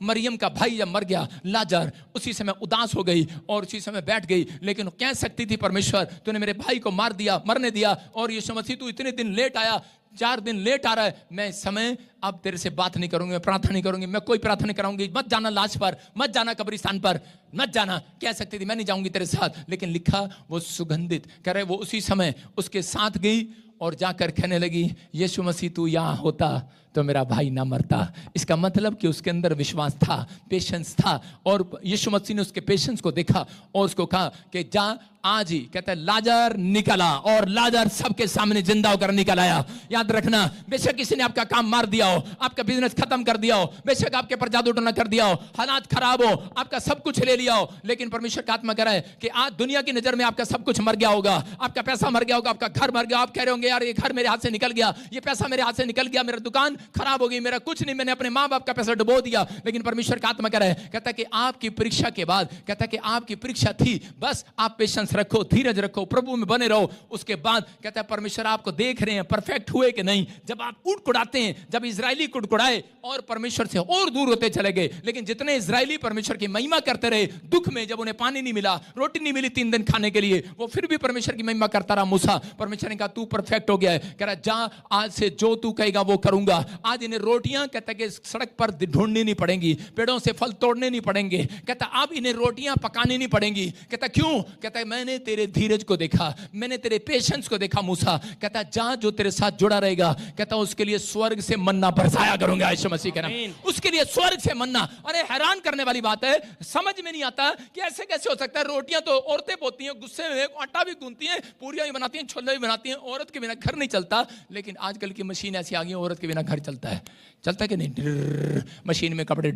मरियम का भाई जब मर गया लाजर, उसी समय उदास हो गई और उसी समय बैठ गई, लेकिन कह सकती थी परमेश्वर तूने मेरे भाई को मार दिया, मरने दिया, और यीशु मसीह तू इतने दिन लेट आया, 4 दिन लेट आ रहा है, मैं इस समय अब तेरे से बात नहीं करूंगी, मैं प्रार्थना नहीं करूंगी, मैं कोई प्रार्थना नहीं कराऊंगी, मत जाना लाश पर, मत जाना कब्रिस्तान पर, मत जाना। कह सकती थी मैं नहीं जाऊंगी तेरे साथ, लेकिन लिखा वो सुगंधित, कह रहे वो उसी समय उसके साथ गई और जाकर कहने लगी यीशु मसीह तू यहाँ होता तो मेरा भाई ना मरता। इसका मतलब कि उसके अंदर विश्वास था, पेशेंस था, और यीशु मसीह ने उसके पेशेंस को देखा और उसको कहा कि जा आज ही, कहता है लाजर निकला, और लाजर सबके सामने जिंदा होकर निकल आया। याद रखना, बेशक किसी ने आपका काम मार दिया हो, आपका बिजनेस खत्म कर दिया हो, बेशक आपके पर जादू टोना कर दिया हो, हालात खराब हो, आपका सब कुछ ले लिया हो, लेकिन परमेश्वर का आत्मा कह रहा है कि आज दुनिया की नजर में आपका सब कुछ मर गया होगा, आपका पैसा मर गया होगा, आपका घर मर गया, आप कह रहे होंगे यार ये घर मेरे हाथ से निकल गया, ये पैसा मेरे हाथ से निकल गया, मेरा दुकान खराब हो गई, मेरा कुछ नहीं, मैंने अपने माँ बाप का पैसा डुबो दिया। लेकिन परमेश्वर का आत्मा कह रहा है, कहता है कि आपकी परीक्षा के बाद, कहता है कि आपकी परीक्षा थी, बस आप पेशेंस रखो, धीरज रखो, प्रभु में बने रहो। उसके बाद कहता है परमेश्वर आपको देख रहे हैं परफेक्ट हुए कि नहीं। जब आप कुड़कुड़ाते हैं, जब इजरायली कुड़कुड़ाए और परमेश्वर से और दूर होते चले गए, लेकिन जितने इजरायली परमेश्वर की महिमा करते रहे दुख में, जब उन्हें पानी नहीं मिला, रोटी नहीं मिली 3 दिन खाने के लिए, वो फिर भी परमेश्वर की महिमा करता रहा। मूसा, परमेश्वर ने कहा तू परफेक्ट हो गया है, कह रहा जा आज से जो तू कहेगा वो करूंगा। आज इन्हें रोटियां कहता है कि सड़क पर ढूंढनी नहीं पड़ेंगी, पेड़ों से फल तोड़ने नहीं पड़ेंगे, कहता अब इन्हें रोटियां पकानी नहीं पड़ेंगी। कहता क्यों? कहता है मैंने तेरे धीरज को देखा, मैंने तेरे पेशेंस को देखा मूसा। कहता जा जो तेरे साथ जुड़ा रहेगा, कहता उसके लिए स्वर्ग से मन्ना बरसाया करूंगा, यीशु मसीह का नाम, उसके लिए स्वर्ग से मन्ना। अरे हैरान करने वाली बात है, समझ में नहीं आता कि ऐसे कैसे हो सकता है। रोटियां तो औरतें बोती हैं, गुस्से में आटा भी गूंथती हैं, पूरियां भी बनाती हैं, छोले भी बनाती हैं, औरत के बिना घर नहीं चलता। लेकिन आजकल की मशीन ऐसी आ गई, औरत के बिना घर चलता है, चलता कि नहीं? मशीन में कपड़े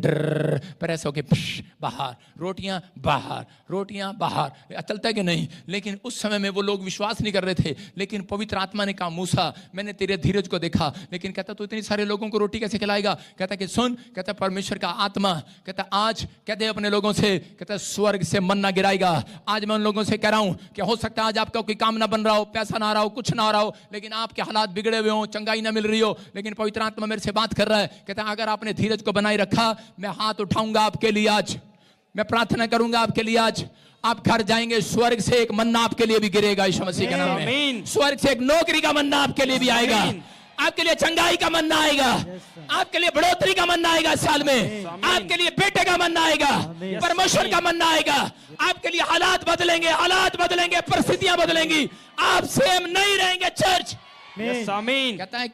प्रेस होके बाहर, रोटियां बाहर, रोटियां बाहर, चलता है कि नहीं? लेकिन उस समय में वो लोग विश्वास नहीं कर रहे थे, लेकिन पवित्र आत्मा ने कहा मूसा मैंने तेरे धीरज को देखा। लेकिन कहता तू इतने सारे लोगों को रोटी कैसे खिलाएगा? कहता कि सुन, कहता परमेश्वर का आत्मा कहता आज कहते अपने लोगों से, कहता स्वर्ग से मन्ना गिराएगा। आज मैं उन लोगों से कह रहा हूं कि हो सकता है आज आपका कोई काम ना बन रहा हो, पैसा ना आ रहा हो, कुछ ना आ रहा हो, लेकिन आपके हालात बिगड़े हुए हो, चंगाई ना मिल रही हो, लेकिन पवित्र आत्मा मेरे से बात कर रहा है। कहता अगर आपने धीरज को बनाए रखा, मैं हाथ उठाऊंगा आपके लिए, आज मैं प्रार्थना करूंगा आपके लिए, आज आप घर जाएंगे, स्वर्ग से एक मन्ना आपके लिए भी गिरेगा यीशु मसीह के नाम में। स्वर्ग से एक नौकरी का मन्ना आपके लिए भी आएगा, आपके लिए चंगाई का मन्ना आएगा, आपके लिए बढ़ोतरी का मन्ना आएगा साल में, आपके लिए बेटे का मन्ना आएगा, परमेश्वर का मन्ना आएगा, आपके लिए हालात बदलेंगे, हालात बदलेंगे, परिस्थितियां बदलेंगी, आप सेम नहीं रहेंगे चर्च। कहता है